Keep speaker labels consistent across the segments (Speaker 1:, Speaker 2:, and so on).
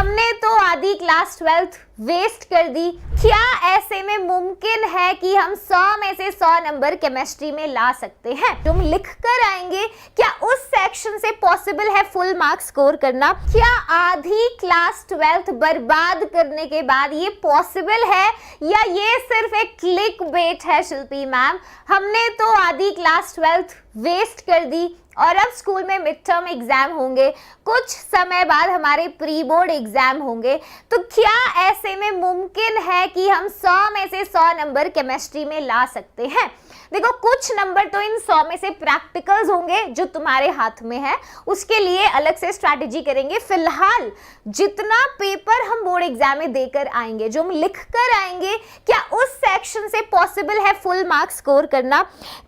Speaker 1: हमने तो आधी क्लास 12th वेस्ट कर दी। क्या ऐसे में मुमकिन है कि हम 100 में से 100 नंबर केमिस्ट्री में ला सकते हैं? तुम लिख कर आएंगे। क्या उस सेक्शन से पॉसिबल है फुल मार्क्स स्कोर करना? क्या आधी क्लास 12th बर्बाद करने के बाद ये पॉसिबल है, या ये सिर्फ एक क्लिक बेट है? शिल्पी मैम, हमने तो आधी क्लास 12th वेस्ट कर दी और अब स्कूल में मिड टर्म एग्जाम होंगे, कुछ समय बाद हमारे प्री बोर्ड एग्जाम होंगे, तो क्या ऐसे में मुमकिन है कि हम 100 में से 100 नंबर केमिस्ट्री में ला सकते हैं? देखो, कुछ नंबर तो इन 100 में से प्रैक्टिकल्स होंगे जो तुम्हारे हाथ में है, उसके लिए अलग से स्ट्रैटेजी करेंगे। फिलहाल जितना पेपर हम बोर्ड एग्जाम में देकर आएंगे, जो हम लिख कर आएंगे, क्या उस सेक्शन से पॉसिबल है फुल मार्क्स स्कोर करना?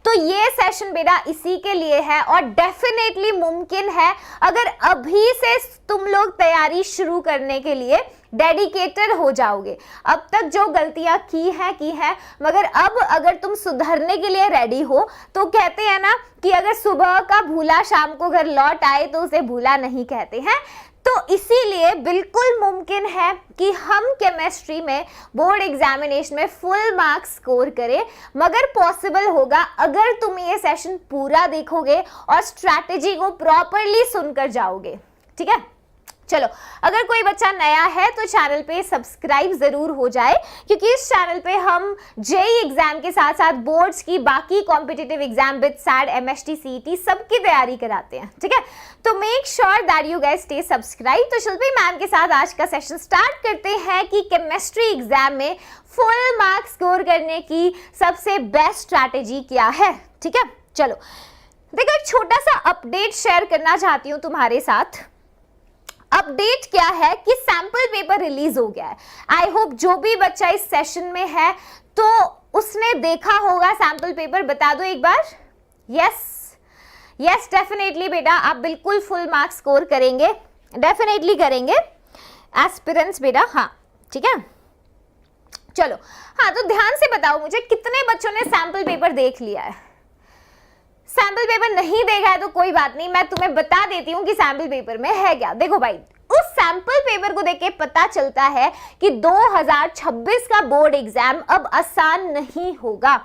Speaker 1: तो ये सेशन बेटा इसी के लिए है और डेफिनेटली मुमकिन है अगर अभी से तुम लोग तैयारी शुरू करने के लिए डेडिकेटेड हो जाओगे। अब तक जो गलतियां की है, मगर अब अगर तुम सुधरने के लिए रेडी हो तो कहते हैं ना कि अगर सुबह का भूला शाम को घर लौट आए तो उसे भूला नहीं कहते हैं। तो इसीलिए बिल्कुल मुमकिन है कि हम केमिस्ट्री में बोर्ड एग्जामिनेशन में फुल मार्क्स स्कोर करें, मगर पॉसिबल होगा अगर तुम ये सेशन पूरा देखोगे और स्ट्रैटेजी को प्रॉपरली सुनकर जाओगे। ठीक है, चलो, अगर कोई बच्चा नया है तो चैनल पे सब्सक्राइब जरूर हो जाए, क्योंकि इस चैनल पे हम जेईई एग्जाम के साथ साथ बोर्ड्स की बाकी competitive exam with SAT, MST, CET सबकी तैयारी कराते हैं। ठीक है, तो make sure that you guys stay subscribe. तो शिल्पी मैम के साथ आज का सेशन स्टार्ट करते हैं कि केमिस्ट्री एग्जाम में फुल मार्क्स स्कोर करने की सबसे बेस्ट स्ट्रैटेजी क्या है। ठीक है, चलो देखो, एक छोटा सा अपडेट शेयर करना चाहती हूँ तुम्हारे साथ। अपडेट क्या है कि सैंपल पेपर रिलीज हो गया है। आई होप जो भी बच्चा इस सेशन में है तो उसने देखा होगा सैंपल पेपर। बता दो एक बार। यस डेफिनेटली बेटा, आप बिल्कुल फुल मार्क्स स्कोर करेंगे, डेफिनेटली करेंगे एस्पिरेंट्स बेटा। हाँ ठीक है, चलो। हाँ, तो ध्यान से बताओ मुझे, कितने बच्चों ने सैंपल पेपर देख लिया है? सैंपल पेपर नहीं देखा है तो कोई बात नहीं, मैं तुम्हें बता देती हूँ कि सैंपल पेपर में है क्या। देखो भाई, उस सैंपल पेपर को देख के पता चलता है कि 2026 का बोर्ड एग्जाम अब आसान नहीं होगा।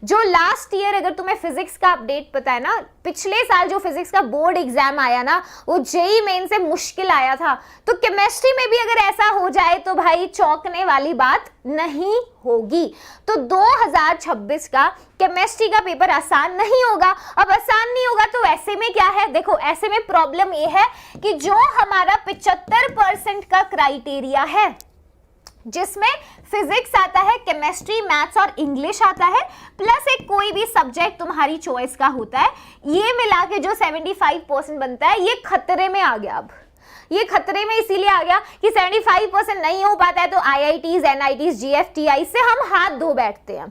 Speaker 1: जो लास्ट ईयर, अगर तुम्हें फिजिक्स का अपडेट पता है ना, पिछले साल जो फिजिक्स का बोर्ड एग्जाम आया ना, वो जेईई मेन से मुश्किल आया था। तो केमिस्ट्री में भी अगर ऐसा हो जाए तो भाई चौंकने वाली बात नहीं होगी। तो 2026 का केमिस्ट्री का पेपर आसान नहीं होगा। अब आसान नहीं होगा तो ऐसे में क्या है? देखो, ऐसे में प्रॉब्लम ये है कि जो हमारा 75% का क्राइटेरिया है, जिसमें फिजिक्स आता है, केमिस्ट्री, मैथ्स और इंग्लिश आता है, प्लस एक कोई भी सब्जेक्ट तुम्हारी चॉइस का होता है, ये मिला के जो 75% बनता है, ये खतरे में आ गया। अब ये खतरे में इसीलिए आ गया कि 75% नहीं हो पाता है तो आईआईटीज, एनआईटीज, जीएफटीआई से हम हाथ धो बैठते हैं।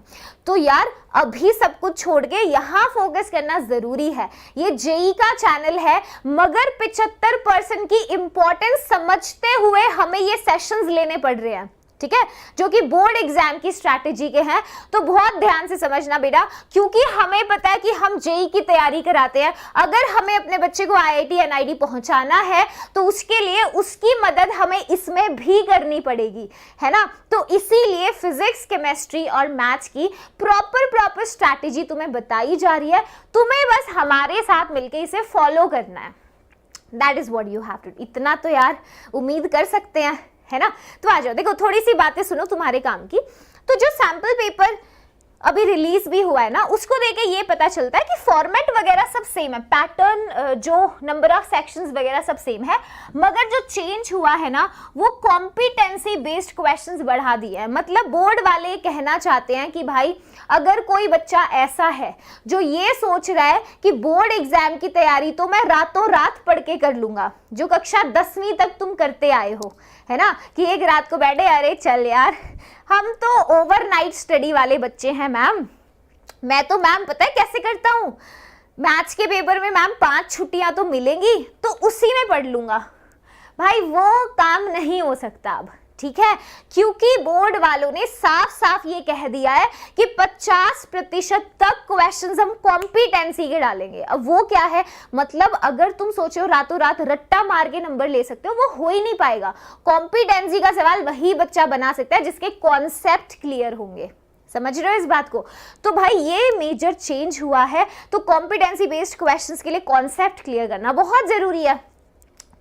Speaker 1: तो यार, अभी सब कुछ छोड़ के यहाँ फोकस करना जरूरी है। ये जेईई का चैनल है, मगर 75% की इंपॉर्टेंस समझते हुए हमें ये सेशंस लेने पड़ रहे हैं। ठीक है, जो कि बोर्ड एग्जाम की स्ट्रैटेजी के हैं। तो बहुत ध्यान से समझना बेटा, क्योंकि हमें पता है कि हम जेईई की तैयारी कराते हैं। अगर हमें अपने बच्चे को आईआईटी, एनआईटी पहुंचाना है तो उसके लिए उसकी मदद हमें इसमें भी करनी पड़ेगी, है ना। तो इसीलिए फिजिक्स, केमिस्ट्री और मैथ्स की प्रॉपर स्ट्रैटेजी तुम्हें बताई जा रही है। तुम्हें बस हमारे साथ मिलकर इसे फॉलो करना है। That is what you have to. इतना तो यार उम्मीद कर सकते हैं, है ना। तो आ जाओ, देखो थोड़ी सी बातें सुनो तुम्हारे काम की। तो जो सैंपल पेपर अभी रिलीज भी हुआ है ना, उसको देख के ये पता चलता है कि फॉर्मेट वगैरह सब सेम है, पैटर्न, जो नंबर ऑफ सेक्शंस वगैरह सब सेम है, मगर जो चेंज हुआ है ना, वो कॉम्पिटेंसी बेस्ड क्वेश्चंस बढ़ा दिए हैं। मतलब बोर्ड वाले कहना चाहते हैं कि भाई, अगर कोई बच्चा ऐसा है जो ये सोच रहा है कि बोर्ड एग्जाम की तैयारी तो मैं रातों रात पढ़ के कर लूंगा, जो कक्षा 10वीं तक तुम करते आए हो, है ना, कि एक रात को बैठे, अरे चल यार, हम तो ओवरनाइट स्टडी वाले बच्चे हैं मैम। मैं तो मैम पता है कैसे करता हूँ, मैथ्स के पेपर में मैम 5 छुट्टियां तो मिलेंगी तो उसी में पढ़ लूंगा। भाई वो काम नहीं हो सकता अब, ठीक है, क्योंकि बोर्ड वालों ने साफ साफ ये कह दिया है कि 50% तक क्वेश्चंस हम कॉम्पिटेंसी के डालेंगे। अब वो क्या है, मतलब अगर तुम सोचो रातों रात रट्टा मार के नंबर ले सकते हो, वो हो ही नहीं पाएगा। कॉम्पिटेंसी का सवाल वही बच्चा बना सकता है जिसके कॉन्सेप्ट क्लियर होंगे। समझ रहे हो इस बात को? तो भाई ये मेजर चेंज हुआ है, तो कॉम्पिटेंसी बेस्ड क्वेश्चंस के लिए कॉन्सेप्ट क्लियर करना बहुत जरूरी है,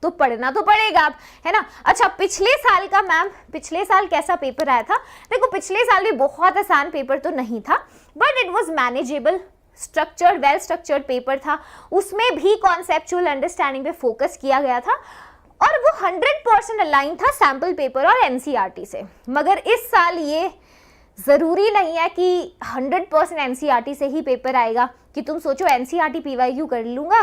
Speaker 1: तो पढ़ना तो पड़ेगा आप, है ना। अच्छा, पिछले साल का मैम, पिछले साल कैसा पेपर आया था? देखो पिछले साल भी बहुत आसान पेपर तो नहीं था, but it was manageable, structured, well structured paper था। उसमें भी कॉन्सेप्चुअल अंडरस्टैंडिंग पे फोकस किया गया था और वो 100% अलाइन था सैम्पल पेपर और एनसीईआरटी से। मगर इस साल ये जरूरी नहीं है कि 100% एनसीईआरटी से ही पेपर आएगा, कि तुम सोचो एनसीईआरटी पीवाईक्यू कर लूंगा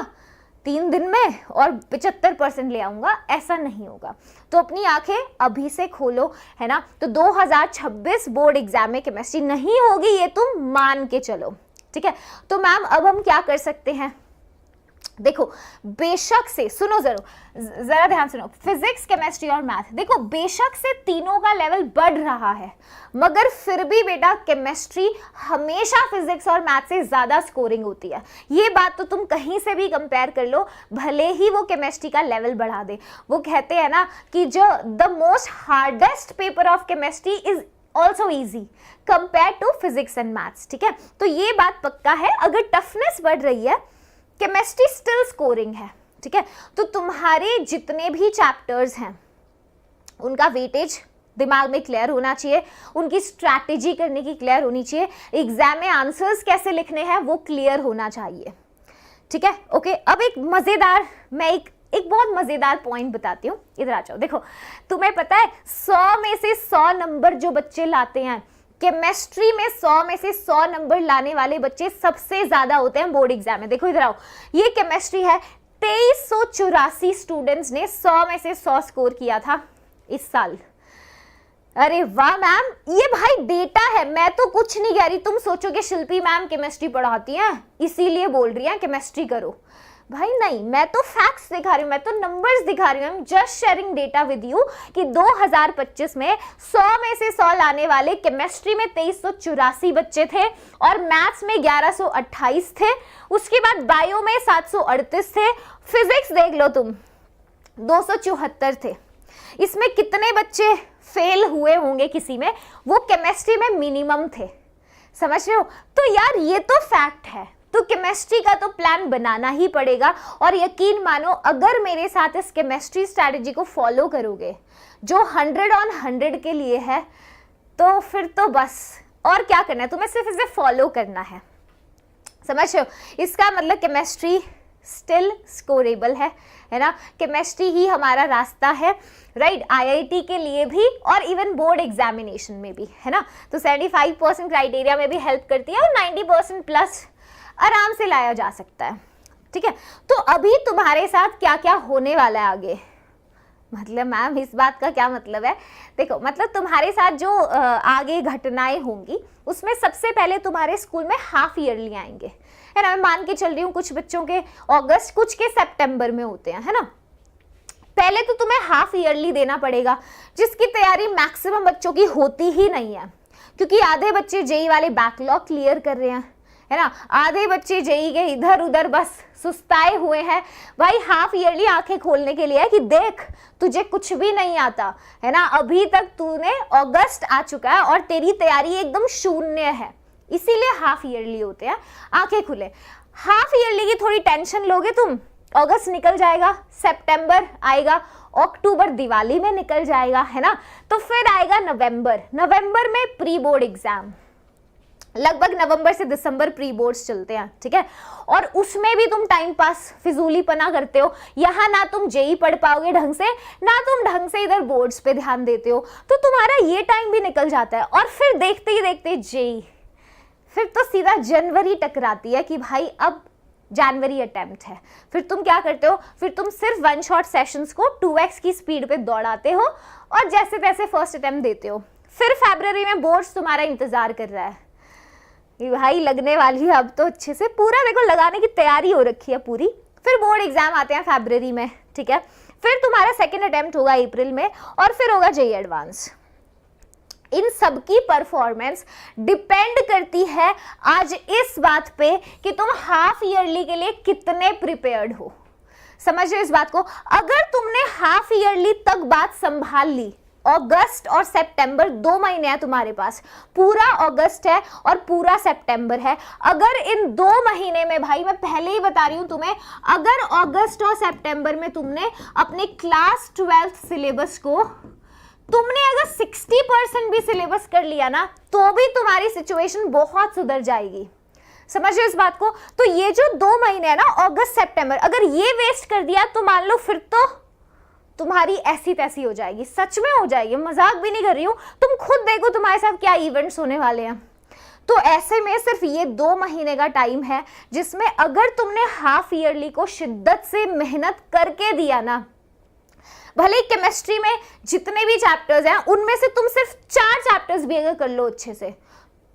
Speaker 1: 3 दिन में और 75% ले आऊंगा, ऐसा नहीं होगा। तो अपनी आंखें अभी से खोलो, है ना। तो 2026 बोर्ड एग्जाम में केमिस्ट्री नहीं होगी, ये तुम मान के चलो, ठीक है। तो मैम अब हम क्या कर सकते हैं? देखो बेशक से, सुनो जरा ध्यान सुनो, फिजिक्स, केमिस्ट्री और मैथ, देखो बेशक से तीनों का लेवल बढ़ रहा है, मगर फिर भी बेटा केमिस्ट्री हमेशा फिजिक्स और मैथ से ज्यादा स्कोरिंग होती है। ये बात तो तुम कहीं से भी कंपेयर कर लो, भले ही वो केमिस्ट्री का लेवल बढ़ा दे। वो कहते हैं ना कि जो the most hardest paper of chemistry is also easy compare to physics and maths, ठीक है। तो ये बात पक्का है, अगर टफनेस बढ़ रही है, केमिस्ट्री स्टिल स्कोरिंग है, ठीक है। तो तुम्हारे जितने भी चैप्टर्स हैं उनका वेटेज दिमाग में क्लियर होना चाहिए, उनकी स्ट्रैटेजी करने की क्लियर होनी चाहिए, एग्जाम में आंसर्स कैसे लिखने हैं वो क्लियर होना चाहिए, ठीक है। ओके, अब एक मजेदार, मैं एक बहुत मजेदार पॉइंट बताती हूँ, इधर आ जाओ। देखो तुम्हें पता है 100 में से 100 नंबर जो बच्चे लाते हैं केमिस्ट्री में, 100 में से 100 नंबर लाने वाले बच्चे सबसे ज्यादा होते हैं बोर्ड एग्जाम में। देखो इधर आओ, ये केमिस्ट्री है, 2384 स्टूडेंट्स ने 100 में से 100 स्कोर किया था इस साल। अरे वाह मैम, ये भाई डेटा है, मैं तो कुछ नहीं कह रही। तुम सोचो कि शिल्पी मैम केमिस्ट्री पढ़ाती हैं इसीलिए बोल रही हैं केमिस्ट्री करो, भाई नहीं, मैं तो फैक्ट्स दिखा रही हूँ, मैं तो नंबर्स दिखा रही हूँ, just sharing data with you कि 2025 में 100 में से 100 लाने वाले केमिस्ट्री में 2384 बच्चे थे और मैथ्स में 1128 थे, उसके बाद बायो में 738 थे, फिजिक्स देख लो तुम 274 थे। इसमें कितने बच्चे फेल हुए होंगे किसी में, वो केमिस्ट्री में मिनिमम थे, समझ रहे हो। तो यार ये तो फैक्ट है, तो केमिस्ट्री का तो प्लान बनाना ही पड़ेगा। और यकीन मानो अगर मेरे साथ इस केमिस्ट्री स्ट्रैटेजी को फॉलो करोगे जो 100 ऑन 100 के लिए है, तो फिर तो बस और क्या करना है, तुम्हें सिर्फ इसे फॉलो करना है, समझ रहे हो। इसका मतलब केमिस्ट्री स्टिल स्कोरेबल है ना, केमिस्ट्री ही हमारा रास्ता है, राइट, आईआईटी के लिए भी और इवन बोर्ड एग्जामिनेशन में भी, है ना। तो 75% क्राइटेरिया में भी हेल्प करती है और 90% प्लस आराम से लाया जा सकता है, ठीक है। तो अभी तुम्हारे साथ क्या क्या होने वाला है आगे, मतलब मैम इस बात का क्या मतलब है? देखो मतलब तुम्हारे साथ जो आगे घटनाएं होंगी उसमें सबसे पहले तुम्हारे स्कूल में हाफ ईयरली आएंगे, है ना। मैं मान के चल रही हूँ कुछ बच्चों के अगस्त, कुछ के सितंबर में होते हैं, है ना। पहले तो तुम्हें हाफ ईयरली देना पड़ेगा, जिसकी तैयारी मैक्सिमम बच्चों की होती ही नहीं है, क्योंकि आधे बच्चे जेई वाले बैकलॉग क्लियर कर रहे हैं, है ना, आधे बच्चे जेई के इधर उधर बस सुस्ताए हुए हैं। भाई हाफ ईयरली आंखें खोलने के लिए है कि देख तुझे कुछ भी नहीं आता, है ना, अभी तक तूने अगस्त आ चुका है और तेरी तैयारी एकदम शून्य है, इसीलिए हाफ ईयरली होते हैं। आंखें खुले, हाफ ईयरली की थोड़ी टेंशन लोगे तुम, अगस्त निकल जाएगा, सितंबर आएगा, अक्टूबर दिवाली में निकल जाएगा, है ना। तो फिर आएगा नवंबर में प्री बोर्ड एग्जाम, लगभग नवंबर से दिसंबर प्री बोर्ड्स चलते हैं, ठीक है। और उसमें भी तुम टाइम पास फिजूली पना करते हो, यहाँ ना तुम जेई पढ़ पाओगे ढंग से, ना तुम ढंग से इधर बोर्ड्स पे ध्यान देते हो, तो तुम्हारा ये टाइम भी निकल जाता है। और फिर देखते ही देखते जेई, फिर तो सीधा जनवरी टकराती है कि भाई अब जनवरी अटेम्प्ट है। फिर तुम क्या करते हो, फिर तुम सिर्फ 1 शॉट सेशंस को 2x की स्पीड पे दौड़ाते हो और जैसे तैसे फर्स्ट अटेम्प्ट देते हो। फिर फरवरी में बोर्ड्स तुम्हारा इंतजार कर रहा है कि भाई लगने वाली है अब तो अच्छे से, पूरा देखो लगाने की तैयारी हो रखी है पूरी। फिर बोर्ड एग्जाम आते हैं फरवरी में, ठीक है। फिर तुम्हारा सेकेंड अटेम्प्ट होगा अप्रैल में, और फिर होगा जेईई एडवांस। इन सबकी परफॉर्मेंस डिपेंड करती है आज इस बात पे कि तुम हाफ ईयरली के लिए कितने प्रिपेयर्ड हो। समझ रहे हो इस बात को? अगर तुमने हाफ ईयरली तक बात संभाल ली, अगस्त और सितंबर 2 महीने हैं तुम्हारे पास, पूरा अगस्त है और पूरा सितंबर है, अगर इन 2 महीने में, भाई मैं पहले ही बता रही हूं तुम्हें, अगर अगस्त और सितंबर में तुमने अपने क्लास 12th सिलेबस को, तुमने अगर 60% भी सिलेबस कर लिया ना, तो भी तुम्हारी सिचुएशन बहुत सुधर जाएगी। समझ रहे हो इस बात को? तो ये जो 2 महीने है ना, अगस्त सितंबर, अगर ये वेस्ट कर दिया तो मान लो फिर तो तुम्हारी ऐसी तैसी हो जाएगी, सच में हो जाएगी, मजाक भी नहीं कर रही हूं। तुम खुद देखो तुम्हारे साथ क्या इवेंट्स होने वाले हैं। तो ऐसे में सिर्फ ये 2 महीने का टाइम है जिसमें अगर तुमने हाफ ईयरली को शिद्दत से मेहनत करके दिया ना, भले केमिस्ट्री में जितने भी चैप्टर्स हैं उनमें से तुम सिर्फ 4 चैप्टर्स भी अगर कर लो अच्छे से,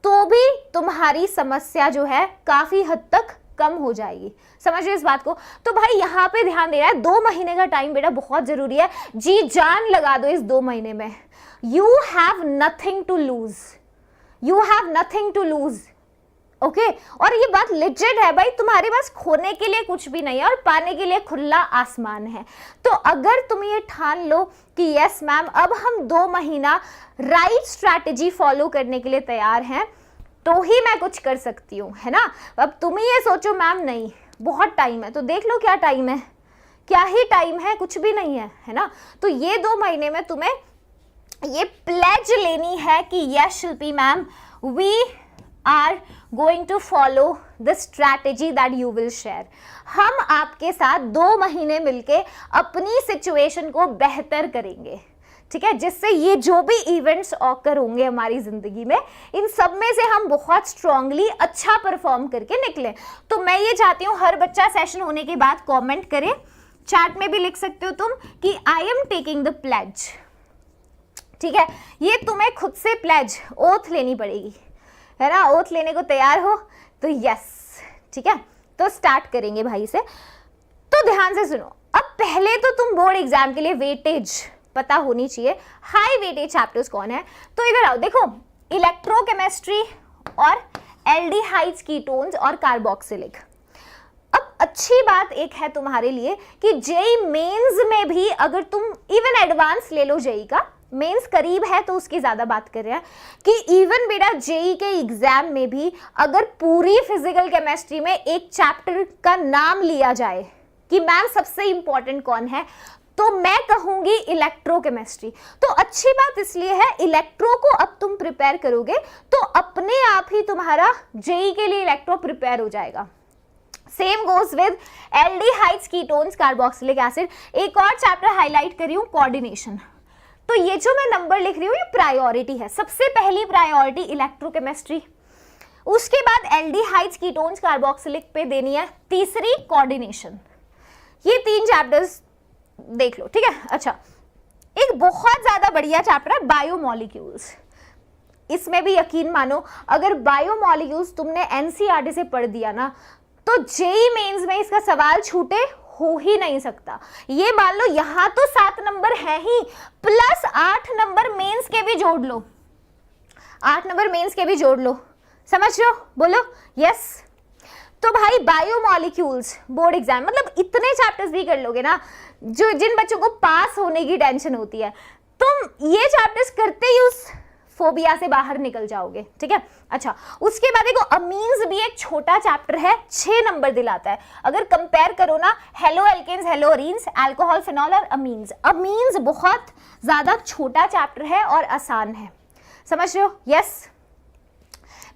Speaker 1: तो भी तुम्हारी समस्या जो है काफी हद तक कम हो जाएगी। समझ रहे इस बात को? तो भाई यहाँ पे ध्यान देना है, 2 महीने का टाइम बेटा बहुत जरूरी है, जी जान लगा दो इस 2 महीने में। You have nothing to lose, you have nothing to lose, okay? और ये बात लिजिट है भाई, तुम्हारे पास खोने के लिए कुछ भी नहीं है और पाने के लिए खुला आसमान है। तो अगर तुम ये ठान लो कि यस मैम अब हम 2 महीना राइट स्ट्रैटेजी फॉलो करने के लिए तैयार हैं, तो ही मैं कुछ कर सकती हूँ, है ना? अब तुम ये सोचो मैम नहीं बहुत टाइम है, तो देख लो क्या टाइम है, क्या ही टाइम है, कुछ भी नहीं है, है ना? तो ये 2 महीने में तुम्हें ये प्लेज लेनी है कि yes Shilpi ma'am we are going to follow the strategy that you will share. हम आपके साथ 2 महीने मिलके अपनी सिचुएशन को बेहतर करेंगे, ठीक है? जिससे ये जो भी इवेंट्स ऑकर होंगे हमारी जिंदगी में, इन सब में से हम बहुत स्ट्रांगली अच्छा परफॉर्म करके निकलें। तो मैं ये चाहती हूँ हर बच्चा सेशन होने के बाद कमेंट करे, चैट में भी लिख सकते हो तुम कि I am taking the pledge, ठीक है? ये तुम्हें खुद से प्लेज ओथ लेनी पड़ेगी, है ना? ओथ लेने को तैयार हो तो यस, ठीक है? तो स्टार्ट करेंगे भाई से। तो ध्यान से सुनो, अब पहले तो तुम बोर्ड एग्जाम के लिए वेटेज पता होनी चाहिए, हाई वेटेज चैप्टर्स कौन है। तो इधर आओ, देखो इलेक्ट्रोकेमिस्ट्री और एल्डिहाइड्स, कीटोन्स और कार्बोक्सिलिक। अब अच्छी बात एक है तुम्हारे लिए कि जेईई मेंस में भी अगर तुम इवन एडवांस ले लो, जेईई का मेंस करीब है तो उसकी ज्यादा बात कर रहे हैं कि इवन बेटा जेईई के एग्जाम में भी अगर पूरी फिजिकल केमिस्ट्री में एक चैप्टर का नाम लिया जाए कि मैम सबसे इंपॉर्टेंट कौन है, तो मैं कहूंगी इलेक्ट्रोकेमिस्ट्री। तो अच्छी बात इसलिए है, इलेक्ट्रो को अब तुम प्रिपेयर करोगे तो अपने आप ही तुम्हारा जेईई के लिए इलेक्ट्रो प्रिपेयर हो जाएगा। Same goes with aldehydes, ketones, carboxylic acid. एक और चैप्टर हाईलाइट कर रही हूं, कोऑर्डिनेशन। तो ये जो मैं नंबर लिख रही हूँ ये प्रायोरिटी है, सबसे पहली प्रायोरिटी इलेक्ट्रोकेमिस्ट्री, उसके बाद एल्डिहाइड्स, कीटोन्स, कार्बोक्सिलिक पे देनी है तीसरी कोऑर्डिनेशन। ये 3 चैप्टर्स देख लो, ठीक है? अच्छा, एक बहुत ज्यादा बढ़िया चैप्टर है बायोमॉलिक्यूल्स। इसमें भी यकीन मानो अगर बायोमॉलिक्यूल्स तुमने एनसीईआरटी से पढ़ दिया ना, तो जेईई मेंस में इसका सवाल छूटे हो ही नहीं सकता। ये मान लो यहां तो 7 नंबर है ही, प्लस 8 नंबर मेंस के भी जोड़ लो, 8 नंबर मेंस के भी जोड़ लो। समझ रहे हो? बोलो यस। तो भाई बायोमॉलिक्यूल्स बोर्ड एग्जाम, मतलब इतने चैप्टर्स भी कर लोगे ना, जो जिन बच्चों को पास होने की टेंशन होती है, तुम ये चैप्टर्स करते ही उस फोबिया से बाहर निकल जाओगे, ठीक है? अच्छा, उसके बाद देखो अमीन्स भी एक छोटा चैप्टर है, 6 नंबर दिलाता है। अगर कंपेयर करो ना, haloalkanes, haloarenes, alcohol, phenol और अमीन्स, अमीन्स बहुत ज्यादा छोटा चैप्टर है और आसान है। समझ रहे हो? यस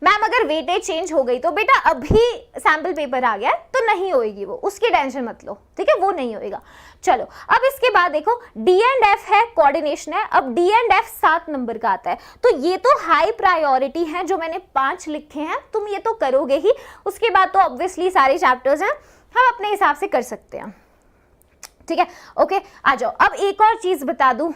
Speaker 1: मैम, अगर वेटेज चेंज हो गई तो बेटा अभी सैंपल पेपर आ गया तो नहीं होएगी वो, उसकी टेंशन मत लो, ठीक है? वो नहीं होएगा। चलो, अब इसके बाद देखो डी एंड एफ है, कोऑर्डिनेशन है। अब डी एंड एफ 7 नंबर का आता है, तो ये तो हाई प्रायोरिटी है, जो मैंने 5 लिखे हैं, तुम ये तो करोगे ही। उसके बाद तो ऑब्वियसली सारे चैप्टर्स हैं, हम अपने हिसाब से कर सकते हैं, ठीक है? ओके, आ जाओ। अब एक और चीज बता दूं,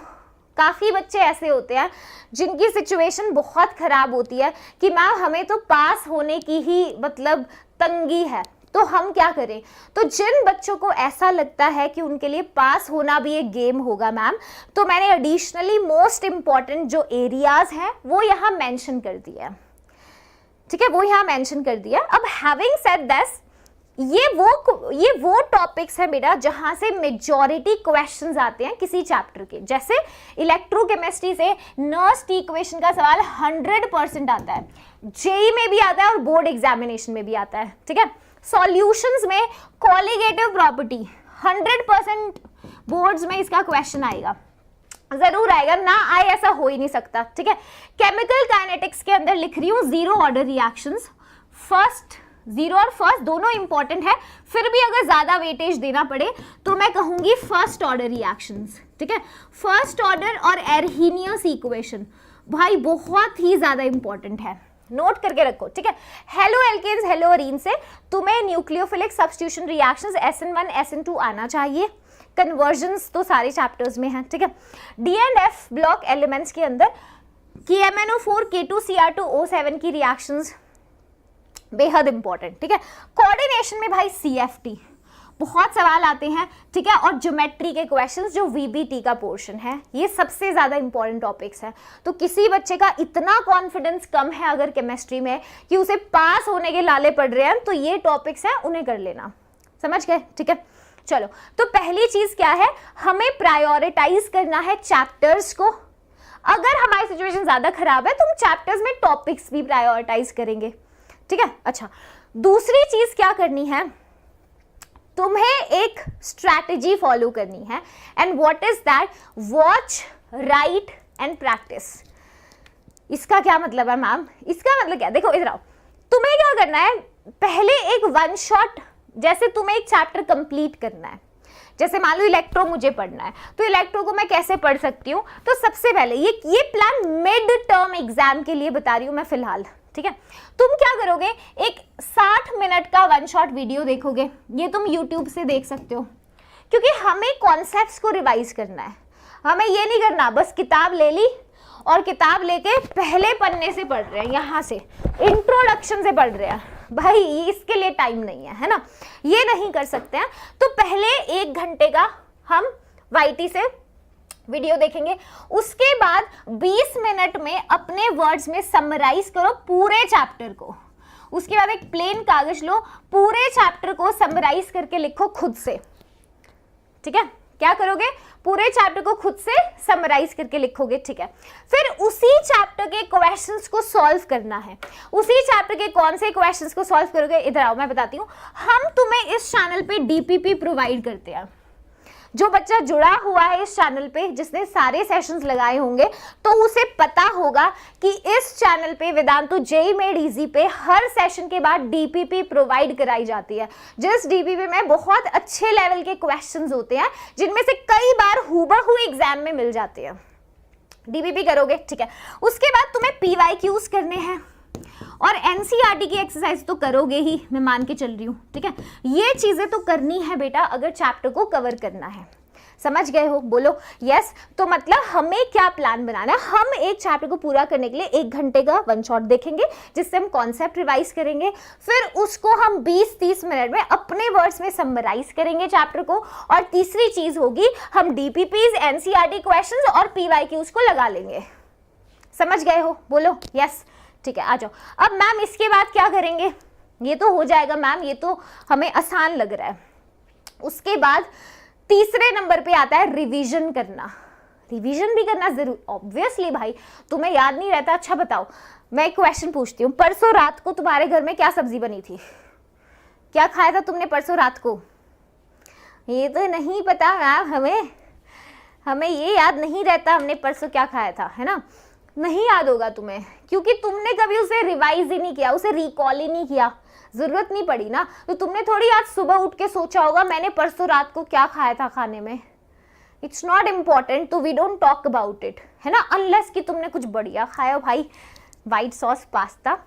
Speaker 1: काफ़ी बच्चे ऐसे होते हैं जिनकी सिचुएशन बहुत ख़राब होती है कि मैम हमें तो पास होने की ही मतलब तंगी है, तो हम क्या करें? तो जिन बच्चों को ऐसा लगता है कि उनके लिए पास होना भी एक गेम होगा मैम, तो मैंने एडिशनली मोस्ट इंपॉर्टेंट जो एरियाज हैं वो यहाँ मेंशन कर दिया, ठीक है, वो यहाँ मेंशन कर दिया। अब हैविंग सेड दिस, ये वो टॉपिक्स है बेटा जहां से मेजॉरिटी क्वेश्चंस आते हैं किसी चैप्टर के। जैसे इलेक्ट्रोकेमिस्ट्री से नर्स्ट इक्वेशन का सवाल 100% आता है, जेई में भी आता है और बोर्ड एग्जामिनेशन में भी आता है, ठीक है। सॉल्यूशंस में कॉलिगेटिव प्रॉपर्टी 100% बोर्ड्स में इसका क्वेश्चन आएगा, जरूर आएगा, ना आए ऐसा हो ही नहीं सकता, ठीक है। केमिकल काइनेटिक्स के अंदर लिख रही हूँ zero order reactions, first, zero और फर्स्ट दोनों इंपॉर्टेंट है, फिर भी अगर ज्यादा वेटेज देना पड़े तो मैं कहूंगी फर्स्ट ऑर्डर रिएक्शंस, ठीक है। फर्स्ट ऑर्डर और एर्हीनियस इक्वेशन भाई बहुत ही ज्यादा इंपॉर्टेंट है, नोट करके रखो, ठीक है। हेलो एल्केन्स हेलो अरीन से तुम्हें nucleophilic substitution reactions SN1 SN2 आना चाहिए, कन्वर्जन्स तो सारे चैप्टर्स में है, ठीक है। D&F ब्लॉक एलिमेंट्स के अंदर KMnO4 K2Cr2O7 की रिएक्शंस बेहद इंपॉर्टेंट, ठीक है। कोऑर्डिनेशन में भाई CFT बहुत सवाल आते हैं, ठीक है, और ज्योमेट्री के क्वेश्चंस जो VBT का पोर्शन है, ये सबसे ज्यादा इंपॉर्टेंट टॉपिक्स है। तो किसी बच्चे का इतना कॉन्फिडेंस कम है अगर केमिस्ट्री में कि उसे पास होने के लाले पड़ रहे हैं, तो ये टॉपिक्स हैं, उन्हें कर लेना, समझ गए, ठीक है। चलो, तो पहली चीज क्या है, हमें प्रायोरिटाइज करना है चैप्टर्स को। अगर हमारी सिचुएशन ज्यादा खराब है तो हम चैप्टर्स में टॉपिक्स भी प्रायोरिटाइज करेंगे, ठीक है। अच्छा, दूसरी चीज क्या करनी है, तुम्हें एक स्ट्रैटेजी फॉलो करनी है, and what is that, watch, right and practice. इसका क्या मतलब है मैम? इसका मतलब क्या, देखो इधर आओ, तुम्हें क्या करना है, पहले एक वन शॉट, जैसे तुम्हें एक चैप्टर कंप्लीट करना है, जैसे मान लो इलेक्ट्रो मुझे पढ़ना है, तो इलेक्ट्रो को मैं कैसे पढ़ सकती हूँ, तो सबसे पहले ये प्लान मिड टर्म एग्जाम के लिए बता रही हूँ मैं फिलहाल, ठीक है। तुम क्या करोगे, एक 60 मिनट का वन शॉट वीडियो देखोगे, ये तुम YouTube से देख सकते हो, क्योंकि हमें कॉन्सेप्ट्स को रिवाइज करना है, हमें ये नहीं करना बस किताब ले ली और किताब लेके पहले पन्ने से पढ़ रहे हैं, यहाँ से इंट्रोडक्शन से पढ़ रहे हैं, भाई इसके लिए टाइम नहीं है ना, ये नहीं कर सकते हैं। तो पहले 1 घंटे का हम YT से वीडियो देखेंगे, उसके बाद 20 मिनट में अपने वर्ड्स में समराइज करो पूरे चैप्टर को, उसके बाद एक प्लेन कागज लो, पूरे चैप्टर को समराइज करके लिखो खुद से, ठीक है। क्या करोगे, पूरे चैप्टर को खुद से समराइज करके लिखोगे, ठीक है। फिर उसी चैप्टर के क्वेश्चंस को सॉल्व करना है। उसी चैप्टर के कौन से क्वेश्चंस को सॉल्व करोगे, इधर आओ मैं बताती हूँ। हम तुम्हें इस चैनल पे DPP प्रोवाइड करते हैं, जो बच्चा जुड़ा हुआ है इस चैनल पे, जिसने सारे सेशंस लगाए होंगे, तो उसे पता होगा कि इस चैनल पे वेदांतु जेईई मेड इजी पे हर सेशन के बाद DPP प्रोवाइड कराई जाती है, जिस DPP में बहुत अच्छे लेवल के क्वेश्चंस होते हैं, जिनमें से कई बार हूबहू एग्जाम में मिल जाते हैं। DPP करोगे, ठीक है। उसके बाद तुम्हें PYQs करने हैं और NCERT की एक्सरसाइज तो करोगे ही, मैं मान के चल रही हूँ, ठीक है। ये चीजें तो करनी है बेटा अगर चैप्टर को कवर करना है, समझ गए हो, बोलो यस। तो मतलब हमें क्या प्लान बनाना है, हम एक चैप्टर को पूरा करने के लिए 1 घंटे का वन शॉट देखेंगे, जिससे हम कॉन्सेप्ट रिवाइज करेंगे, फिर उसको हम 20-30 मिनट में अपने वर्ड्स में समराइज करेंगे चैप्टर को, और तीसरी चीज होगी हम DPPs, NCERT क्वेश्चंस और PYQs को लगा लेंगे, समझ गए हो, बोलो यस, ठीक है। आ जाओ, अब मैम इसके बाद क्या करेंगे, ये तो हो जाएगा मैम, ये तो हमें आसान लग रहा है। उसके बाद तीसरे नंबर पे आता है रिवीजन करना। रिवीजन भी करना जरूर, ऑब्वियसली भाई तुम्हें याद नहीं रहता। अच्छा बताओ, मैं एक क्वेश्चन पूछती हूँ, परसों रात को तुम्हारे घर में क्या सब्जी बनी थी, क्या खाया था तुमने परसों रात को? ये तो नहीं पता मैम, हमें ये याद नहीं रहता हमने परसों क्या खाया था, है ना, नहीं याद होगा तुम्हें, क्योंकि तुमने कभी उसे रिवाइज ही नहीं किया, उसे रिकॉल ही नहीं किया, जरूरत नहीं पड़ी ना। तो तुमने थोड़ी आज सुबह उठ के सोचा होगा मैंने परसों रात को क्या खाया था खाने में, इट्स नॉट इम्पॉर्टेंट, तो we don't talk about it, है ना, अनलेस कि तुमने कुछ बढ़िया खाया भाई, वाइट सॉस पास्ता,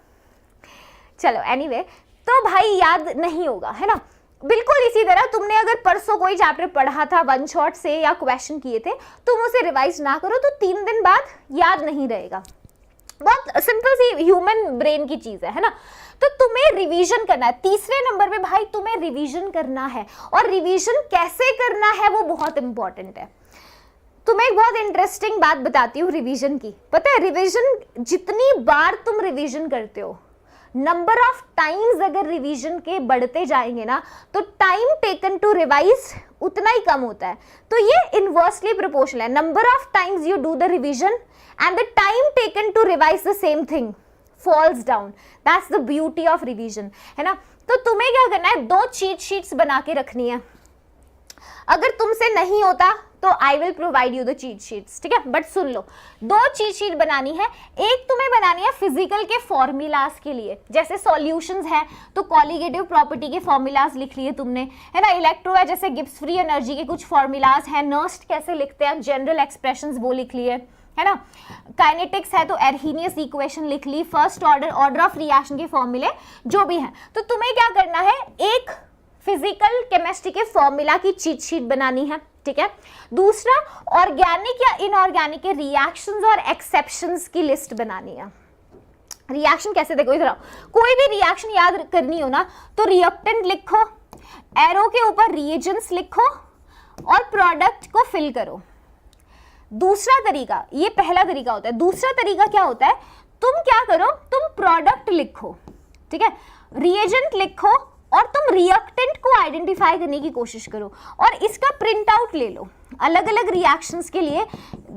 Speaker 1: चलो एनीवे, तो भाई याद नहीं होगा, है ना। बिल्कुल इसी तरह तुमने अगर परसों कोई चैप्टर पढ़ा था वन शॉट से या क्वेश्चन किए थे, तुम उसे रिवाइज ना करो तो 3 दिन बाद याद नहीं रहेगा। बहुत सिंपल सी ह्यूमन ब्रेन की चीज है ना। तो तुम्हें रिवीजन करना है। तीसरे नंबर पे भाई तुम्हें रिवीजन करना है, और रिवीजन कैसे करना है वो बहुत इंपॉर्टेंट है। तुम्हें एक बहुत इंटरेस्टिंग बात बताती हूँ रिवीजन की। पता है रिवीजन जितनी बार तुम रिवीजन करते हो, नंबर ऑफ टाइम्स अगर रिवीजन के बढ़ते जाएंगे ना, तो टाइम टेकन टू रिवाइज उतना ही कम होता है। तो ये इनवर्सली प्रोपोर्शनल है। Number of times you do the revision and the time taken to revise the same thing falls down. That's the beauty of revision, है ना। तो तुम्हें क्या करना है, 2 चीट शीट्स बना के रखनी है। अगर तुमसे नहीं होता तो I will provide you the cheat sheets, ठीक है। But soon low, 2 cheat sheet बनानी है। एक तुम्हें बनानी है फिजिकल के फॉर्मूलाज के लिए, जैसे सॉल्यूशंस है तो कॉलीगेटिव प्रॉपर्टी के फॉर्मूलाज लिख लिए तुमने, है ना। इलेक्ट्रो है जैसे गिब्स फ्री एनर्जी के कुछ फॉर्मूलाज है, नर्स्ट कैसे लिखते हैं, जनरल एक्सप्रेशंस वो लिख लिए, है ना। काइनेटिक्स है तो एर्हीनियस इक्वेशन लिख ली, फर्स्ट ऑर्डर ऑफ रिएक्शन के फॉर्मूले जो भी है। तो तुम्हें क्या करना है, एक फिजिकल केमिस्ट्री के फॉर्मूला की चीट शीट बनानी है, ठीक है। दूसरा ऑर्गेनिक या इनऑर्गेनिक के रिएक्शंस और एक्सेप्शंस की लिस्ट बनानी है। रिएक्शन कैसे, देखो इधर आओ, कोई भी रिएक्शन याद करनी हो ना तो रिएक्टेंट लिखो, एरो के ऊपर रिएजेंट्स लिखो और प्रोडक्ट को फिल करो। दूसरा तरीका, ये पहला तरीका होता है। दूसरा तरीका क्या होता है, तुम क्या करो, तुम प्रोडक्ट लिखो, ठीक है, रिएजेंट लिखो और तुम रिएक्टेंट को आइडेंटिफाई करने की कोशिश करो और इसका प्रिंट आउट ले लो। अलग अलग रिएक्शंस के लिए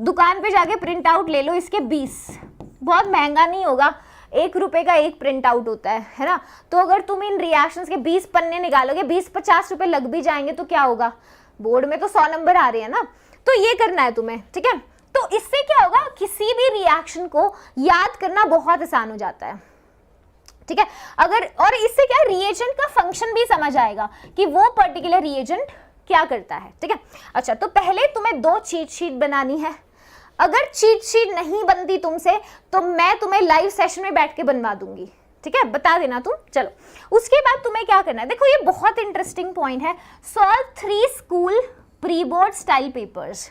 Speaker 1: दुकान पे जाके प्रिंट आउट ले लो, इसके 20, बहुत महंगा नहीं होगा, 1 रुपए का एक प्रिंट आउट होता है ना। तो अगर तुम इन रिएक्शंस के 20 पन्ने निकालोगे, 20-50 रुपए लग भी जाएंगे तो क्या होगा, बोर्ड में तो 100 नंबर आ रहे हैं ना। तो ये करना है तुम्हें, ठीक है। तो इससे क्या होगा, किसी भी रिएक्शन को याद करना बहुत आसान हो जाता है, ठीक है। अगर और इससे क्या रिएजेंट का फंक्शन भी समझ आएगा कि वो पर्टिकुलर रिएजेंट क्या करता है, ठीक है। अच्छा, तो पहले तुम्हें 2 चीट शीट बनानी है। अगर चीट शीट नहीं बनती तुमसे तो मैं तुम्हें लाइव सेशन में बैठ के बनवा दूंगी, ठीक है, बता देना तुम। चलो, उसके बाद तुम्हें क्या करना है, देखो ये बहुत इंटरेस्टिंग पॉइंट है। Solve 3 school pre board style papers.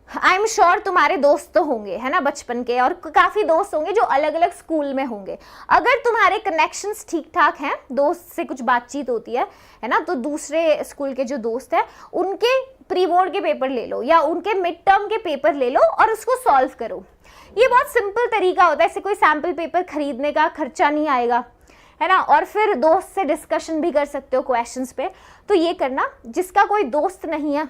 Speaker 1: I am sure तुम्हारे दोस्त तो होंगे, है ना, बचपन के, और काफी दोस्त होंगे जो अलग अलग स्कूल में होंगे। अगर तुम्हारे कनेक्शंस ठीक ठाक हैं, दोस्त से कुछ बातचीत होती है ना, तो दूसरे स्कूल के जो दोस्त हैं उनके प्री बोर्ड के पेपर ले लो या उनके मिड टर्म के पेपर ले लो और उसको सॉल्व करो। ये बहुत सिंपल तरीका होता है, इससे कोई सैम्पल पेपर खरीदने का खर्चा नहीं आएगा, है ना, और फिर दोस्त से डिस्कशन भी कर सकते हो क्वेश्चंस पे। तो ये करना, जिसका कोई दोस्त नहीं है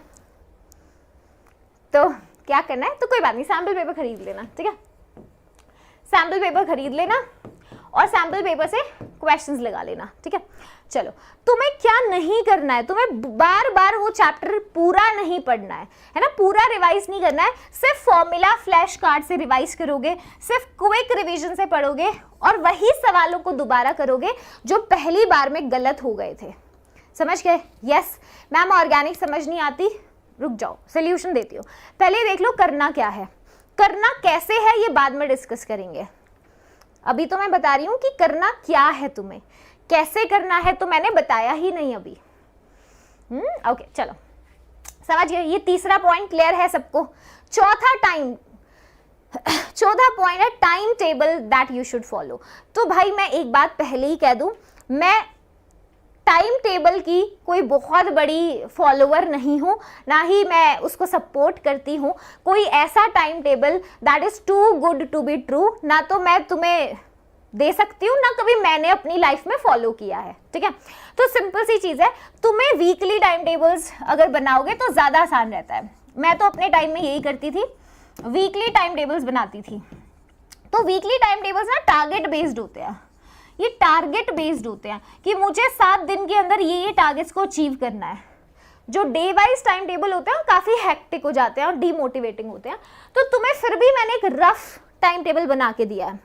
Speaker 1: तो क्या करना है, तो कोई बात नहीं, सैम्पल पेपर खरीद लेना, ठीक है। सैम्पल पेपर खरीद लेना और सैम्पल पेपर से क्वेश्चंस लगा लेना, ठीक है। चलो, तुम्हें क्या नहीं करना है, तुम्हें बार बार वो चैप्टर पूरा नहीं पढ़ना है ना, पूरा रिवाइज नहीं करना है। सिर्फ फॉर्मूला फ्लैश कार्ड से रिवाइज करोगे, सिर्फ क्विक रिवीजन से पढ़ोगे और वही सवालों को दोबारा करोगे जो पहली बार में गलत हो गए थे। समझ गए? यस मैम, ऑर्गेनिक समझ नहीं आती, रुक जाओ, सोल्यूशन देती हूँ। पहले देख लो करना क्या है, करना कैसे है ये बाद में डिस्कस करेंगे। अभी तो मैं बता रही हूँ कि करना क्या है, तुम्हें कैसे करना है तो मैंने बताया ही नहीं अभी। ओके, चलो समझ गए। ये तीसरा पॉइंट क्लियर है सबको। चौथा पॉइंट है time table that you should follow. तो भाई मैं एक बात पहले ही कह दूं, मैं टाइम टेबल की कोई बहुत बड़ी फॉलोअर नहीं हूँ, ना ही मैं उसको सपोर्ट करती हूँ। कोई ऐसा time table that is too good to be true ना तो मैं तुम्हें दे सकती हूँ, ना कभी मैंने अपनी लाइफ में फॉलो किया है, ठीक है। तो सिंपल सी चीज़ है, तुम्हें वीकली टाइम टेबल्स अगर बनाओगे तो ज़्यादा आसान रहता है। मैं तो अपने टाइम में यही करती थी, वीकली टाइम टेबल्स बनाती थी। तो वीकली टाइम टेबल्स ना टारगेट बेस्ड होते हैं, ये टारगेट बेस्ड होते हैं कि मुझे 7 दिन के अंदर ये टारगेट्स को अचीव करना है। जो डे वाइज टाइम टेबल होते हैं काफ़ी हेक्टिक हो जाते हैं और डीमोटिवेटिंग होते हैं। तो तुम्हें फिर भी मैंने एक रफ टाइम टेबल बना के दिया है,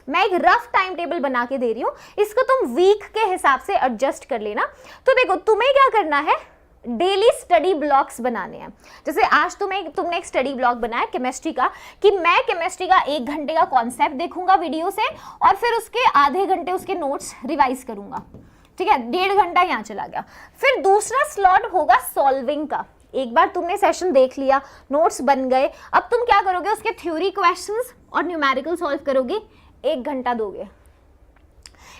Speaker 1: मैं एक रफ टाइम टेबल बना के दे रही हूँ, इसको तुम वीक के हिसाब से एडजस्ट कर लेना। तो देखो तुम्हें क्या करना है, डेली स्टडी ब्लॉक्स बनाने हैं। जैसे आज तुमने एक स्टडी ब्लॉक बनाया केमिस्ट्री का, कि मैं केमिस्ट्री का 1 घंटे का कॉन्सेप्ट देखूंगा वीडियो से और फिर उसके आधे घंटे उसके नोट्स रिवाइज करूंगा, ठीक है, 1.5 घंटा यहाँ चला गया। फिर दूसरा स्लॉट होगा सॉल्विंग का। एक बार तुमने सेशन देख लिया, नोट्स बन गए, अब तुम क्या करोगे, उसके थ्योरी क्वेश्चंस और न्यूमेरिकल सॉल्व करोगे, 1 घंटा दोगे।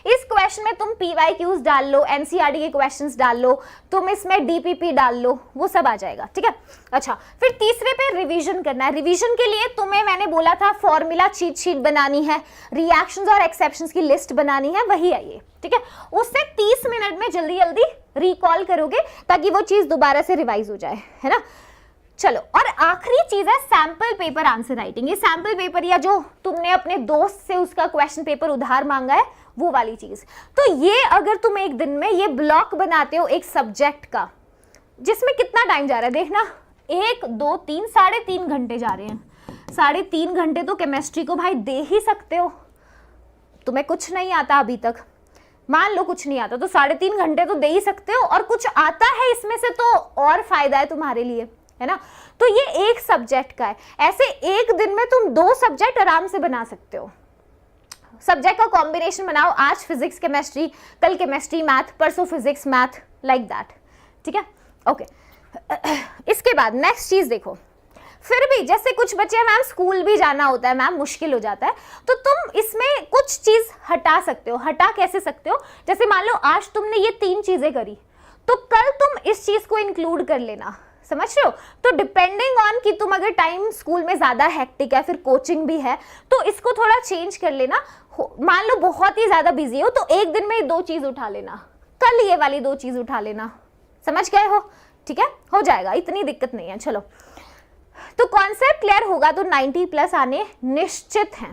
Speaker 1: इस क्वेश्चन में तुम PYQs डाल लो, NCERT के क्वेश्चंस डाल लो, तुम इसमें DPP डाल लो, वो सब आ जाएगा, ठीक है। अच्छा, फिर तीसरे पे रिवीजन करना है। रिवीजन के लिए तुम्हें मैंने बोला था फॉर्मूला चीट शीट बनानी है, रिएक्शंस और एक्सेप्शंस की लिस्ट बनानी है, वही है ये, ठीक है। उससे 30 मिनट में जल्दी जल्दी रिकॉल करोगे ताकि वो चीज दोबारा से रिवाइज हो जाए, है ना। चलो, और आखिरी चीज है सैंपल पेपर आंसर राइटिंग। ये सैंपल पेपर या जो तुमने अपने दोस्त से उसका क्वेश्चन पेपर उधार मांगा है, वो वाली चीज। तो ये अगर तुम एक दिन में ये ब्लॉक बनाते हो एक सब्जेक्ट का, जिसमें कितना टाइम जा रहा है देखना, 1 2 3 3.5 घंटे जा रहे हैं। 3.5 घंटे तो केमिस्ट्री को भाई दे ही सकते हो। तुम्हें कुछ नहीं आता अभी तक, मान लो कुछ नहीं आता, तो 3.5 घंटे तो दे ही सकते हो, और कुछ आता है इसमें से तो और फायदा है तुम्हारे लिए, है ना। तो ये एक सब्जेक्ट का है। ऐसे एक दिन में तुम 2 सब्जेक्ट आराम से बना सकते हो। सब्जेक्ट का कॉम्बिनेशन बनाओ, आज फिजिक्स केमिस्ट्री, कल केमिस्ट्री मैथ, परसों फिजिक्स मैथ, लाइक दैट, ठीक है। ओके, इसके बाद नेक्स्ट चीज देखो, फिर भी जैसे कुछ बच्चे मैम स्कूल भी जाना होता है, मैम मुश्किल हो जाता है, तो तुम इसमें कुछ चीज हटा सकते हो। हटा कैसे सकते हो, जैसे मान लो आज तुमने ये 3 चीजें करी, तो कल तुम इस चीज को इंक्लूड कर लेना, समझ रहे हो। तो डिपेंडिंग ऑन कि तुम अगर टाइम स्कूल में ज्यादा हेक्टिक है, फिर कोचिंग भी है, तो इसको थोड़ा चेंज कर लेना। मान लो बहुत ही ज्यादा बिजी हो, तो एक दिन में 2 चीज उठा लेना, कल ये वाली 2 चीज उठा लेना, समझ गए हो, ठीक है, हो जाएगा, इतनी दिक्कत नहीं है। चलो, तो कॉन्सेप्ट क्लियर होगा तो 90+ आने निश्चित हैं।